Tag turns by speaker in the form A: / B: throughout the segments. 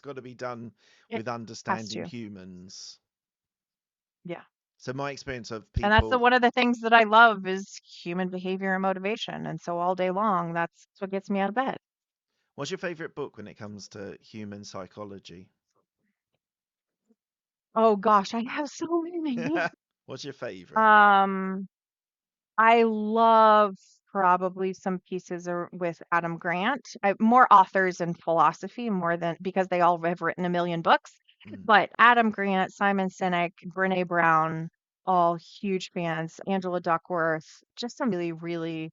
A: got to be done
B: It
A: with
B: has
A: understanding
B: to.
A: humans.
B: Yeah.
A: So my experience of
B: And that's
A: people,
B: one of the things that I love is human behavior and motivation. And so all day long, that's what gets me out of bed.
A: what's your favorite book when it comes to human psychology?
B: Oh gosh, I have so many.
A: What's your favorite?
B: Um, I love probably some pieces with Adam Grant. More authors in philosophy, more than because they all have written a million books.
A: Mm.
B: But Adam Grant, Simon Sinek, Brene Brown, all huge fans. Angela Duckworth, just some really, really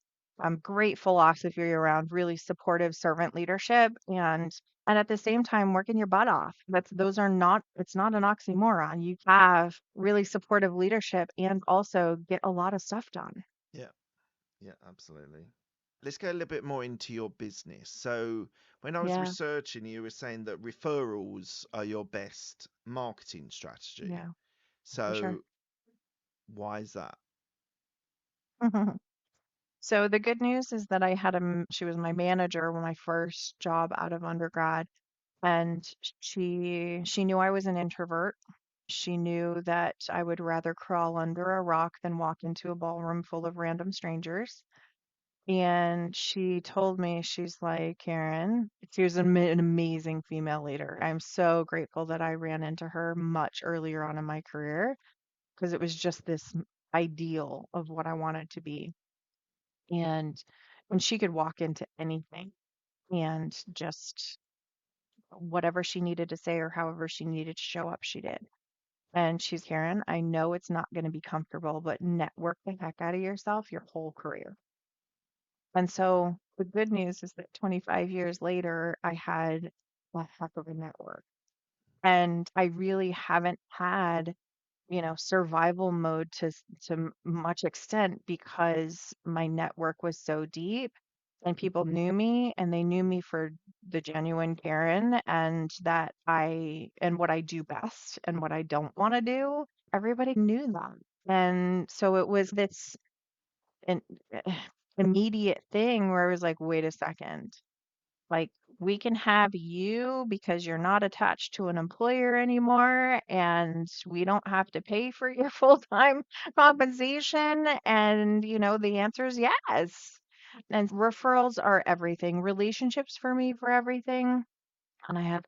B: great philosophy around really supportive servant leadership and at the same time working your butt off. Those are not, it's not an oxymoron. You have really supportive leadership and also get a lot of stuff done.
A: Yeah, yeah, absolutely. Let's go a little bit more into your business. So, when I was
B: Yeah,
A: researching, you were saying that referrals are your best marketing strategy.
B: yeah, for sure.
A: So, why is that?
B: So the good news is that she was my manager when my first job out of undergrad, and she knew I was an introvert. She knew that I would rather crawl under a rock than walk into a ballroom full of random strangers. And she told me, she's like, Karen, she was an amazing female leader. I'm so grateful that I ran into her much earlier on in my career because it was just this ideal of what I wanted to be. And she could walk into anything and just whatever she needed to say or however she needed to show up, she did. And she's Karen, I know it's not going to be comfortable, but network the heck out of yourself your whole career. And so the good news is that 25 years later, I had a heck of a network. And I really haven't had, survival mode to much extent because my network was so deep and people knew me and they knew me for the genuine Karen and that and what I do best and what I don't want to do. Everybody knew that. And so it was this an immediate thing where I was like, wait a second. Like, we can have you because you're not attached to an employer anymore, and we don't have to pay for your full-time compensation. And, the answer is yes. And referrals are everything. Relationships for me for everything. And I have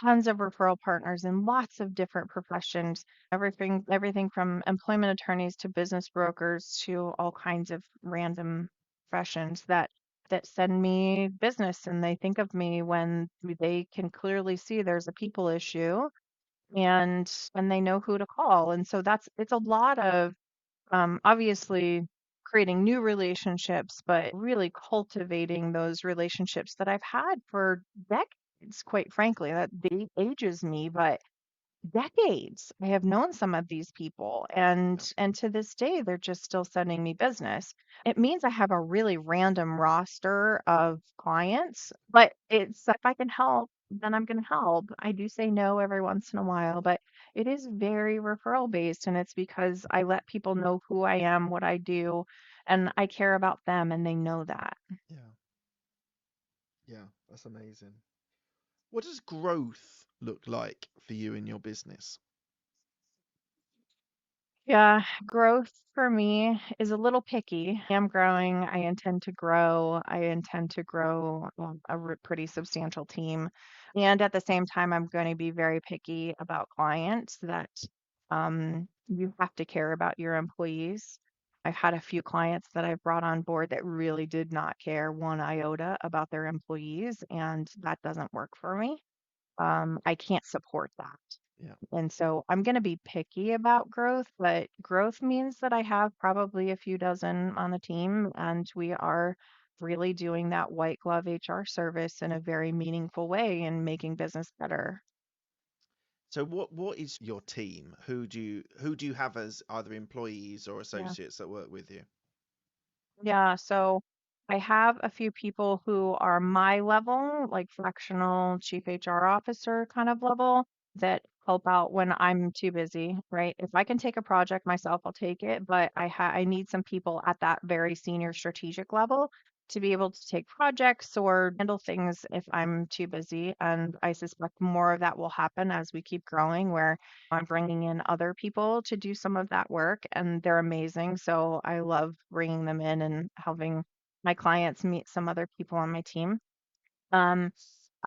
B: tons of referral partners in lots of different professions, everything from employment attorneys to business brokers to all kinds of random professions that send me business and they think of me when they can clearly see there's a people issue and they know who to call. And so it's a lot of obviously creating new relationships, but really cultivating those relationships that I've had for decades, quite frankly. That ages me, but decades. I have known some of these people
A: Yeah.
B: and to this day they're just still sending me business. It means I have a really random roster of clients, but it's if I can help, then I'm going to help. I do say no every once in a while, but it is very referral based and it's because I let people know who I am, what I do, and I care about them and they know that.
A: Yeah. Yeah. That's amazing. What does growth look like for you in your business?
B: Yeah, growth for me is a little picky. I am growing. I intend to grow. I intend to grow pretty substantial team. And at the same time, I'm going to be very picky about clients that you have to care about your employees. I've had a few clients that I've brought on board that really did not care one iota about their employees, and that doesn't work for me. I can't support that.
A: Yeah.
B: And so I'm going to be picky about growth, but growth means that I have probably a few dozen on the team, and we are really doing that white glove HR service in a very meaningful way and making business better.
A: So what is your team? Who do you have as either employees or
B: Yeah.
A: associates that work with you?
B: Yeah. So I have a few people who are my level, like fractional chief HR officer kind of level, that help out when I'm too busy, right? If I can take a project myself, I'll take it, but I need some people at that very senior strategic level to be able to take projects or handle things if I'm too busy. And I suspect more of that will happen as we keep growing, where I'm bringing in other people to do some of that work, and they're amazing. So I love bringing them in and having my clients meet some other people on my team. Um,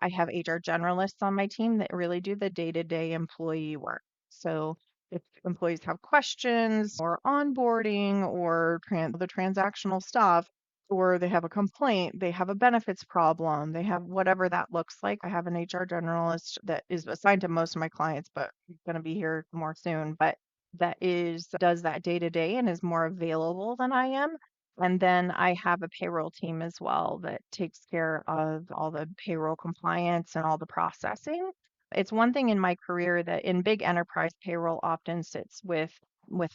B: I have HR generalists on my team that really do the day-to-day employee work. So if employees have questions or onboarding or the transactional stuff, or they have a complaint, they have a benefits problem, they have whatever that looks like. I have an HR generalist that is assigned to most of my clients, but going to be here more soon, but that is does that day to day and is more available than I am. And then I have a payroll team as well that takes care of all the payroll compliance and all the processing. It's one thing in my career that in big enterprise payroll often sits with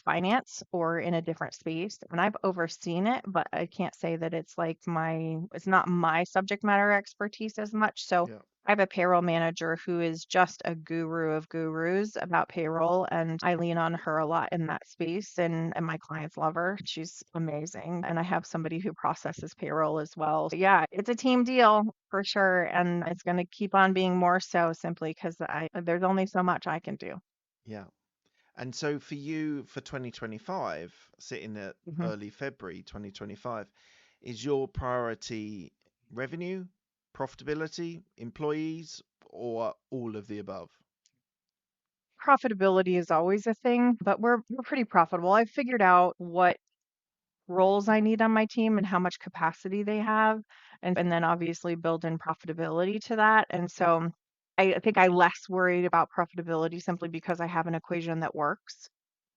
B: finance or in a different space. And I've overseen it, but I can't say that it's not my subject matter expertise as much. So
A: Yeah.
B: I have a payroll manager who is just a guru of gurus about payroll, and I lean on her a lot in that space, and my clients love her. She's amazing. And I have somebody who processes payroll as well. So yeah, it's a team deal for sure, and it's going to keep on being more so simply because I there's only so much I can do.
A: Yeah. And so for you, for 2025, sitting at
B: Mhm.
A: early February 2025, is your priority revenue, profitability, employees, or all of the above?
B: Profitability is always a thing, but we're pretty profitable. I've figured out what roles I need on my team and how much capacity they have, and then obviously build in profitability to that. And so I think I less worried about profitability simply because I have an equation that works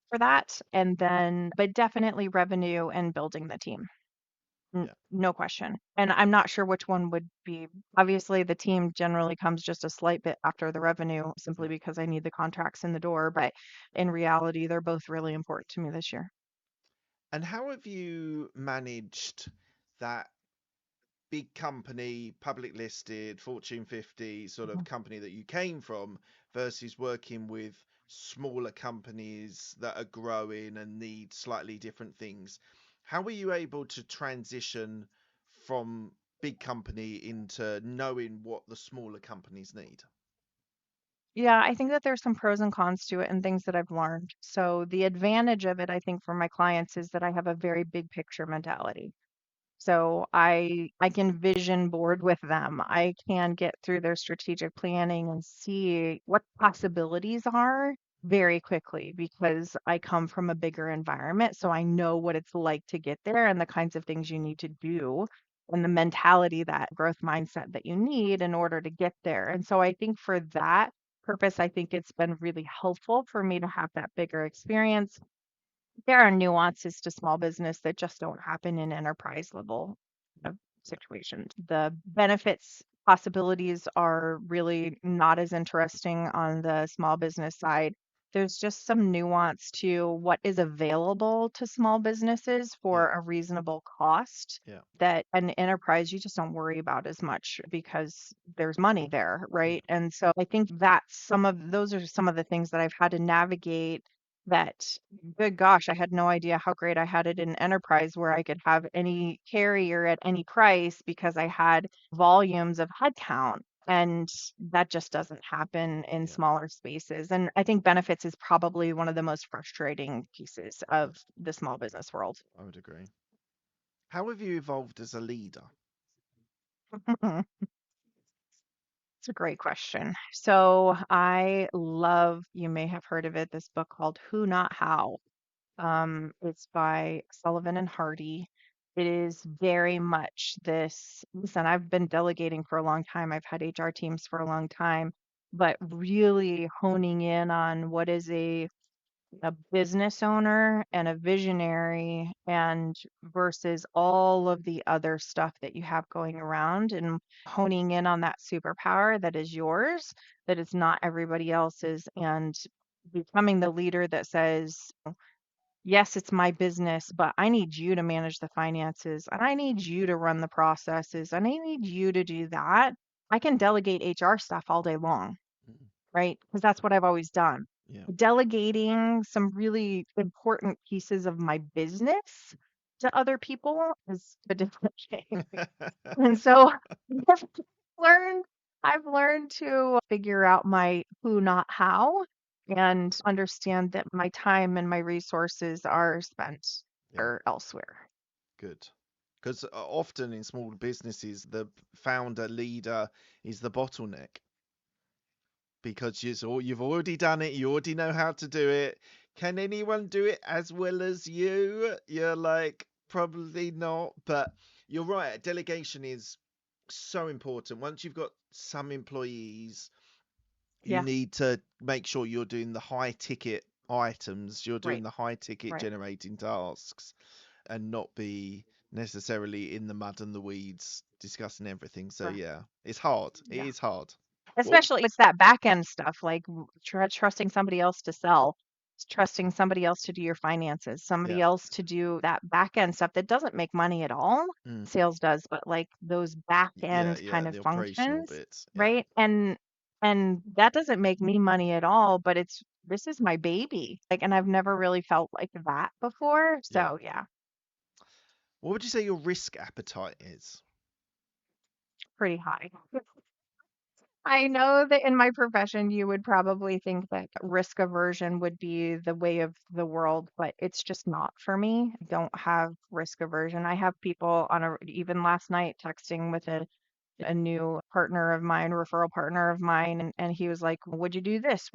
B: for that. And then, but definitely revenue and building the team.
A: Yeah.
B: No question. And I'm not sure which one would be. Obviously, the team generally comes just a slight bit after the revenue simply
A: Yeah.
B: because I need the contracts in the door. But in reality, they're both really important to me this year.
A: And how have you managed that big company, public listed, Fortune 50 sort of
B: Mhm.
A: company that you came from versus working with smaller companies that are growing and need slightly different things? How were you able to transition from big company into knowing what the smaller companies need?
B: Yeah, I think that there's some pros and cons to it and things that I've learned. So the advantage of it, I think, for my clients is that I have a very big picture mentality. So I can vision board with them. I can get through their strategic planning and see what possibilities are very quickly because I come from a bigger environment. So I know what it's like to get there and the kinds of things you need to do and the mentality, that growth mindset that you need in order to get there. And so I think for that purpose, I think it's been really helpful for me to have that bigger experience. There are nuances to small business that just don't happen in enterprise level of situations. The benefits possibilities are really not as interesting on the small business side. There's just some nuance to what is available to small businesses
A: Yeah.
B: for a reasonable cost
A: Yeah.
B: that an enterprise you just don't worry about as much because there's money there,
A: Yeah.
B: right? And so I think that's some of those are some of the things that I've had to navigate that good gosh, I had no idea how great I had it in enterprise where I could have any carrier at any price because I had volumes of headcount. And that just doesn't happen in
A: Yeah.
B: smaller spaces. And I think benefits is probably one of the most frustrating pieces
A: Yeah.
B: of the small business world.
A: I would agree. How have you evolved as a leader?
B: It's a great question. So I love, you may have heard of it, this book called Who Not How. It's by Sullivan and Hardy. It is very much this. Listen, I've been delegating for a long time. I've had HR teams for a long time, but really honing in on what is a business owner and a visionary and versus all of the other stuff that you have going around and honing in on that superpower that is yours, that is not everybody else's, and becoming the leader that says, yes, it's my business, but I need you to manage the finances and I need you to run the processes and I need you to do that. I can delegate HR stuff all day long,
A: Mm.
B: right? Because that's what I've always done.
A: Yeah.
B: Delegating some really important pieces of my business to other people is a different thing. And so I've learned I've learned to figure out my who, not how, and understand that my time and my resources are spent
A: Yeah,
B: or elsewhere.
A: good. Because often in small businesses, the founder leader is the bottleneck because you've already done it, you already know how to do it. Can anyone do it as well as you? You're like, probably not, but you're right. Delegation is so important. Once you've got some employees, you
B: Yeah,
A: need to make sure you're doing the high ticket items, you're doing
B: right,
A: the high ticket
B: right,
A: generating tasks, and not be necessarily in the mud and the weeds discussing everything. So
B: right.
A: yeah, it's hard. It
B: Yeah.
A: is hard. Well,
B: Especially it's that back end stuff, like trusting somebody else to sell, trusting somebody else to do your finances, somebody
A: yeah,
B: else to do that back end stuff that doesn't make money at all.
A: mm,
B: Sales does, but like those back
A: yeah,
B: end
A: yeah,
B: kind of
A: the operational
B: functions,
A: bits. Yeah,
B: right? And that doesn't make me money at all, but this is my baby. Like, and I've never really felt like that before.
A: yeah.
B: So yeah,
A: What would you say your risk appetite is?
B: pretty high. I know that in my profession, you would probably think that risk aversion would be the way of the world, but it's just not for me. I don't have risk aversion. I have people on even last night texting with a new partner of mine, referral partner of mine, and he was like, would you do this?